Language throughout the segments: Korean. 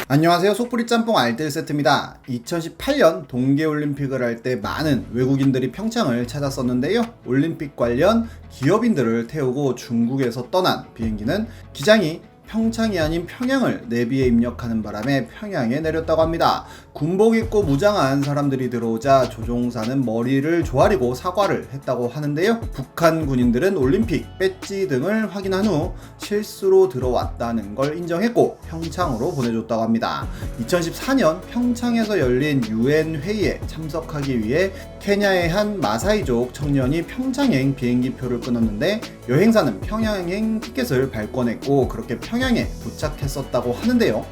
안녕하세요. 속풀이 짬뽕 알뜰 세트입니다. 2018년 동계올림픽을 할 때 많은 외국인들이 평창을 찾았었는데요. 올림픽 관련 기업인들을 태우고 중국에서 떠난 비행기는 기장이 평창이 아닌 평양을 내비에 입력하는 바람에 평양에 내렸다고 합니다. 군복 입고 무장한 사람들이 들어오자 조종사는 머리를 조아리고 사과를 했다고 하는데요. 북한 군인들은 올림픽 배지 등을 확인한 후 실수로 들어왔다는 걸 인정했고 평창으로 보내줬다고 합니다. 2014년 평창에서 열린 UN 회의에 참석하기 위해 케냐의 한 마사이족 청년이 평창행 비행기표를 끊었는데 여행사는 평양행 티켓을 발권했고 그렇게 평양에 도착했었다고 하는데요.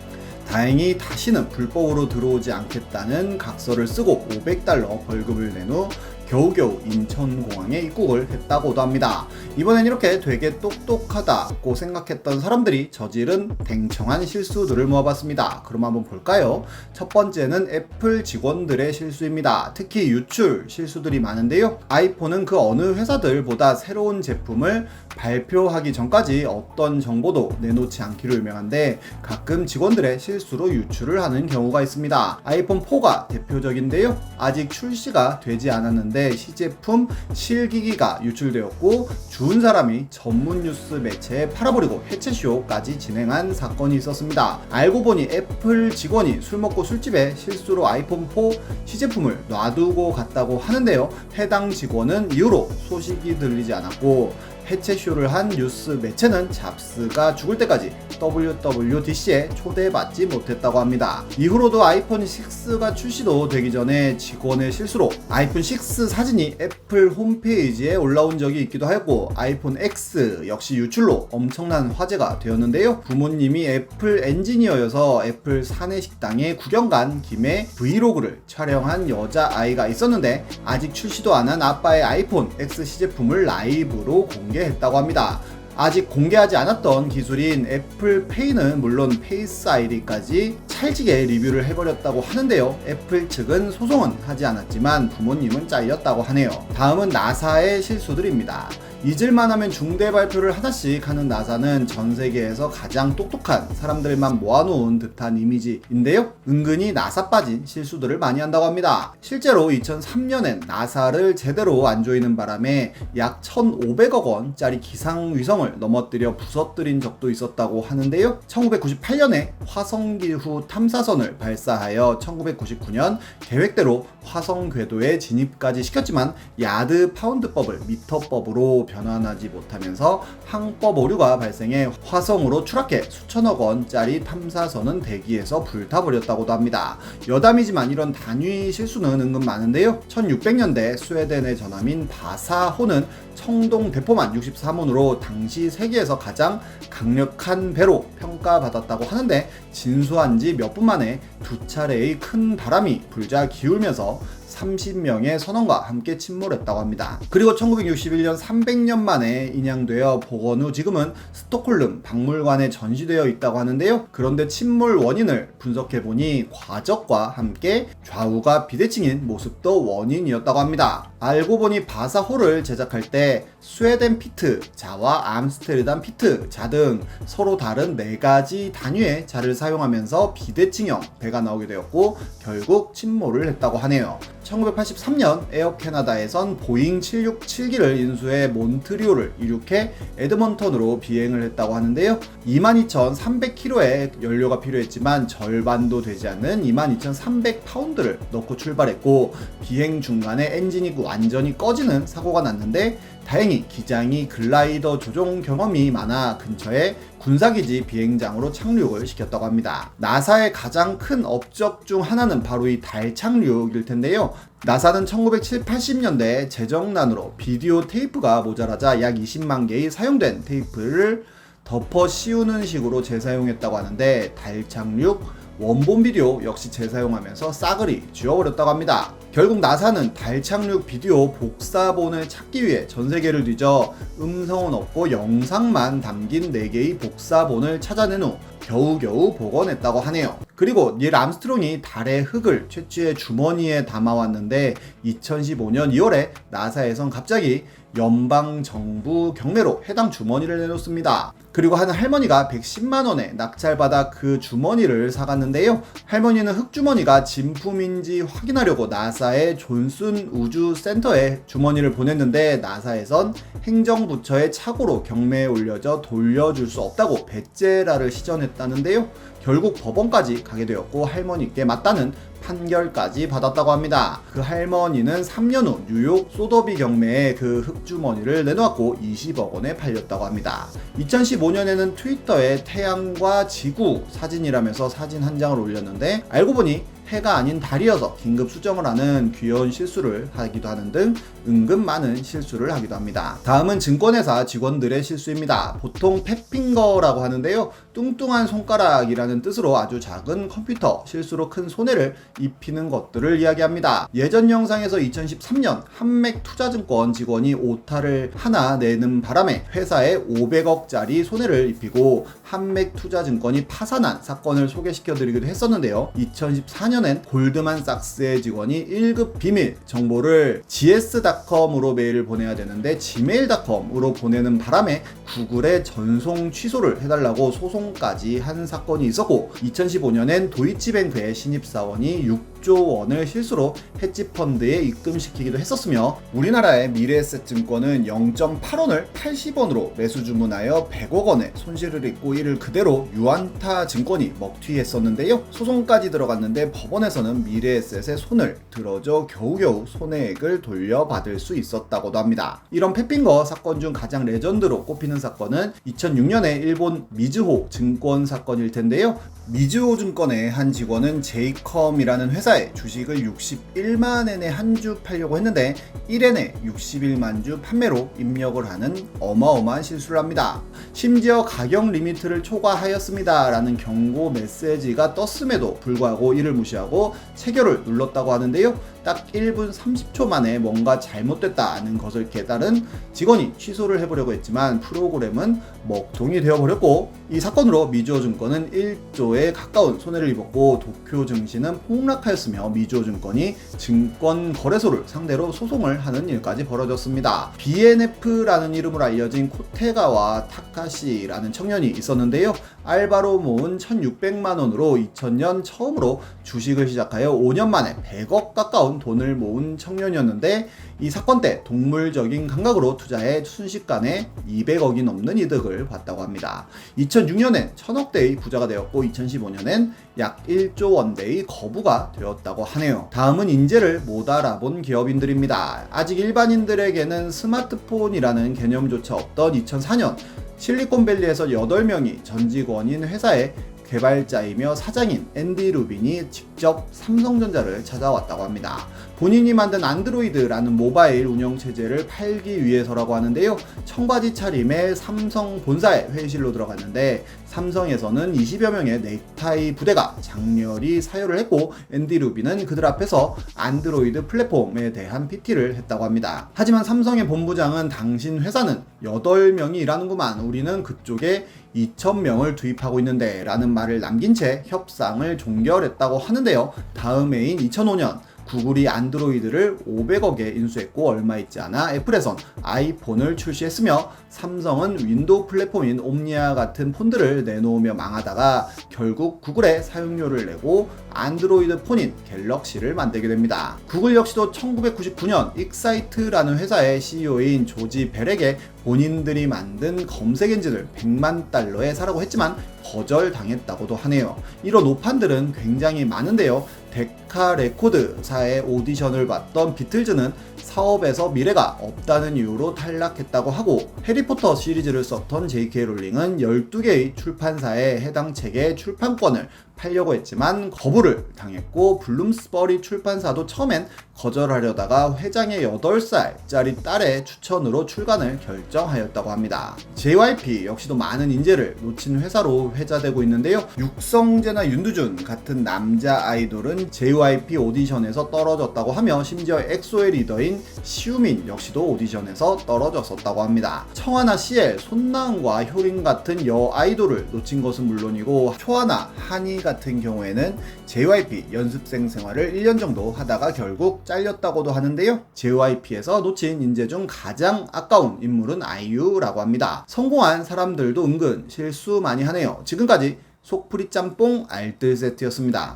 다행히 다시는 불법으로 들어오지 않겠다는 각서를 쓰고 $500 벌금을 낸 후 겨우겨우 인천공항에 입국을 했다고도 합니다. 이번엔 이렇게 되게 똑똑하다고 생각했던 사람들이 저지른 댕청한 실수들을 모아봤습니다. 그럼 한번 볼까요? 첫 번째는 애플 직원들의 실수입니다. 특히 유출 실수들이 많은데요. 아이폰은 그 어느 회사들보다 새로운 제품을 발표하기 전까지 어떤 정보도 내놓지 않기로 유명한데 가끔 직원들의 실수로 유출을 하는 경우가 있습니다. 아이폰 4가 대표적인데요. 아직 출시가 되지 않았는데 시제품 실기기가 유출되었고 주운 사람이 전문 뉴스 매체에 팔아버리고 해체쇼까지 진행한 사건이 있었습니다. 알고 보니 애플 직원이 술 먹고 술집에 실수로 아이폰 4 시제품을 놔두고 갔다고 하는데요. 해당 직원은 이후로 소식이 들리지 않았고 해체쇼를 한 뉴스 매체는 잡스가 죽을 때까지 WWDC에 초대받지 못했다고 합니다. 이후로도 아이폰 6가 출시도 되기 전에 직원의 실수로 아이폰 6 사진이 애플 홈페이지에 올라온 적이 있기도 하였고 아이폰 X 역시 유출로 엄청난 화제가 되었는데요. 부모님이 애플 엔지니어여서 애플 사내식당에 구경 간 김에 브이로그를 촬영한 여자아이가 있었는데 아직 출시도 안 한 아빠의 아이폰 X 시제품을 라이브로 공개했다고 합니다. 아직 공개하지 않았던 기술인 애플페이는 물론 페이스 아이디까지 찰지게 리뷰를 해버렸다고 하는데요. 애플 측은 소송은 하지 않았지만 부모님은 잘렸다고 하네요. 다음은 나사의 실수들입니다. 잊을만 하면 중대 발표를 하나씩 하는 나사는 전 세계에서 가장 똑똑한 사람들만 모아놓은 듯한 이미지인데요. 은근히 나사 빠진 실수들을 많이 한다고 합니다. 실제로 2003년엔 나사를 제대로 안 조이는 바람에 약 1,500억 원짜리 기상위성을 넘어뜨려 부서뜨린 적도 있었다고 하는데요. 1998년에 화성기후 탐사선을 발사하여 1999년 계획대로 화성 궤도에 진입까지 시켰지만 야드 파운드법을 미터법으로 변환하지 못하면서 항법 오류가 발생해 화성으로 추락해 수천억 원짜리 탐사선은 대기에서 불타버렸다고도 합니다. 여담이지만 이런 단위 실수는 은근 많은데요. 1600년대 스웨덴의 전함인 바사호는 청동 대포만 64문으로 당시 세계에서 가장 강력한 배로 평가받았다고 하는데 진수한 지 몇 분 만에 두 차례의 큰 바람이 불자 기울면서 30명의 선원과 함께 침몰했다고 합니다. 그리고 1961년 300년 만에 인양되어 복원 후 지금은 스톡홀름 박물관에 전시되어 있다고 하는데요. 그런데 침몰 원인을 분석해보니 과적과 함께 좌우가 비대칭인 모습도 원인이었다고 합니다. 알고 보니 바사호를 제작할 때 스웨덴 피트 자와 암스테르담 피트 자 등 서로 다른 4가지 단위의 자를 사용하면서 비대칭형 배가 나오게 되었고 결국 침몰을 했다고 하네요. 1983년 에어 캐나다에선 보잉 767기를 인수해 몬트리올을 이륙해 에드먼턴으로 비행을 했다고 하는데요. 22,300kg의 연료가 필요했지만 절반도 되지 않는 22,300파운드를 넣고 출발했고 비행 중간에 엔진이 완전히 꺼지는 사고가 났는데 다행히 기장이 글라이더 조종 경험이 많아 근처에 군사기지 비행장으로 착륙을 시켰다고 합니다. 나사의 가장 큰 업적 중 하나는 바로 이 달 착륙일 텐데요. 나사는 1970, 80년대 재정난으로 비디오 테이프가 모자라자 약 20만 개의 사용된 테이프를 덮어 씌우는 식으로 재사용했다고 하는데 달 착륙 원본 비디오 역시 재사용하면서 싸그리 지워버렸다고 합니다. 결국 나사는 달 착륙 비디오 복사본을 찾기 위해 전 세계를 뒤져 음성은 없고 영상만 담긴 4개의 복사본을 찾아낸 후 겨우겨우 복원했다고 하네요. 그리고 닐 암스트롱이 달의 흙을 최초의 주머니에 담아왔는데 2015년 2월에 나사에선 갑자기 연방정부 경매로 해당 주머니를 내놓습니다. 그리고 한 할머니가 110만원에 낙찰받아 그 주머니를 사갔는데요. 할머니는 흙주머니가 진품인지 확인하려고 나사의 존슨 우주센터에 주머니를 보냈는데 나사에선 행정부처의 착오로 경매에 올려져 돌려줄 수 없다고 배째라를 시전했다는데요. 결국 법원까지 가게 되었고 할머니께 맞다는 판결까지 받았다고 합니다. 그 할머니는 3년 후 뉴욕 소더비 경매에 그 흙주머니를 내놓았고 20억 원에 팔렸다고 합니다. 2015년에는 트위터에 태양과 지구 사진이라면서 사진 한 장을 올렸는데 알고 보니 해가 아닌 달이어서 긴급 수정을 하는 귀여운 실수를 하기도 하는 등 은근 많은 실수를 하기도 합니다. 다음은 증권회사 직원들의 실수입니다. 보통 팻핑거라고 하는데요. 뚱뚱한 손가락이라는 뜻으로 아주 작은 컴퓨터, 실수로 큰 손해를 입히는 것들을 이야기합니다. 예전 영상에서 2013년 한맥투자증권 직원이 오타를 하나 내는 바람에 회사에 500억짜리 손해를 입히고 한맥투자증권이 파산한 사건을 소개시켜드리기도 했었는데요. 2014년엔 골드만삭스의 직원이 1급 비밀 정보를 gs.com으로 메일을 보내야 되는데 gmail.com으로 보내는 바람에 구글에 전송 취소를 해달라고 소송까지 한 사건이 있었고 2015년엔 도이치뱅크의 신입사원이 6조 원을 실수로 헤지펀드에 입금시키기도 했었으며 우리나라의 미래에셋증권은 0.8원을 80원으로 매수 주문하여 100억 원의 손실을 입고 이를 그대로 유안타증권이 먹튀했었는데요. 소송까지 들어갔는데 법원에서는 미래에셋의 손을 들어줘 겨우겨우 손해액을 돌려받을 수 있었다고도 합니다. 이런 팻핑거 사건 중 가장 레전드로 꼽히는 사건은 2006년에 일본 미즈호 증권 사건일 텐데요. 미즈호 증권의 한 직원은 제이컴이라는 회사에 주식을 61만엔에 한 주 팔려고 했는데 1엔에 61만 주 판매로 입력을 하는 어마어마한 실수를 합니다. 심지어 가격 리미트를 초과하였습니다 라는 경고 메시지가 떴음에도 불구하고 이를 무시하고 체결을 눌렀다고 하는데요. 딱 1분 30초 만에 뭔가 잘못됐다는 것을 깨달은 직원이 취소를 해보려고 했지만 프로그램은 먹통이 되어버렸고 이 사건으로 미즈호 증권은 1조에 가까운 손해를 입었고 도쿄 증시는 폭락하였으며 미즈호 증권이 증권거래소를 상대로 소송을 하는 일까지 벌어졌습니다. BNF라는 이름으로 알려진 코테가와 타카시라는 청년이 있었는데요. 알바로 모은 1600만 원으로 2000년 처음으로 주식을 시작하여 5년 만에 100억 가까운 돈을 모은 청년이었는데 이 사건 때 동물적인 감각으로 투자해 순식간에 200억이 넘는 이득을 봤다고 합니다. 2006년엔 1000억대의 부자가 되었고 2015년엔 약 1조 원대의 거부가 되었다고 하네요. 다음은 인재를 못 알아본 기업인들입니다. 아직 일반인들에게는 스마트폰이라는 개념조차 없던 2004년 실리콘밸리에서 8명이 전 직원인 회사에 개발자이며 사장인 앤디 루빈이 직접 삼성전자를 찾아왔다고 합니다. 본인이 만든 안드로이드라는 모바일 운영체제를 팔기 위해서라고 하는데요. 청바지 차림에 삼성 본사에 회의실로 들어갔는데 삼성에서는 20여 명의 넥타이 부대가 장렬히 사열을 했고 앤디 루빈은 그들 앞에서 안드로이드 플랫폼에 대한 PT를 했다고 합니다. 하지만 삼성의 본부장은 당신 회사는 8명이 일하는구만. 우리는 그쪽에 2,000명을 투입하고 있는데 라는 말을 남긴 채 협상을 종결했다고 하는데요. 다음 해인 2005년 구글이 안드로이드를 500억에 인수했고 얼마 있지 않아 애플에선 아이폰을 출시했으며 삼성은 윈도우 플랫폼인 옴니아 같은 폰들을 내놓으며 망하다가 결국 구글에 사용료를 내고 안드로이드 폰인 갤럭시를 만들게 됩니다. 구글 역시도 1999년 익사이트라는 회사의 CEO인 조지 벨에게 본인들이 만든 검색 엔진을 100만 달러에 사라고 했지만 거절당했다고도 하네요. 이런 오판들은 굉장히 많은데요. 데카 레코드사의 오디션을 봤던 비틀즈는 사업에서 미래가 없다는 이유로 탈락했다고 하고 해리포터 시리즈를 썼던 J.K. 롤링은 12개의 출판사에 해당 책의 출판권을 팔려고 했지만 거부를 당했고 블룸스버리 출판사도 처음엔 거절하려다가 회장의 8살짜리 딸의 추천으로 출간을 결정하였다고 합니다. JYP 역시도 많은 인재를 놓친 회사로 회자되고 있는데요. 육성재나 윤두준 같은 남자 아이돌은 JYP 오디션에서 떨어졌다고 하며 심지어 엑소의 리더인 시우민 역시도 오디션에서 떨어졌었다고 합니다. 청하나 CL, 손나은과 효린 같은 여 아이돌을 놓친 것은 물론이고 초하나, 한이 같은 경우에는 JYP 연습생 생활을 1년 정도 하다가 결국 잘렸다고도 하는데요. JYP에서 놓친 인재 중 가장 아까운 인물은 아이유라고 합니다. 성공한 사람들도 은근 실수 많이 하네요. 지금까지 속풀이 짬뽕 알뜰 세트였습니다.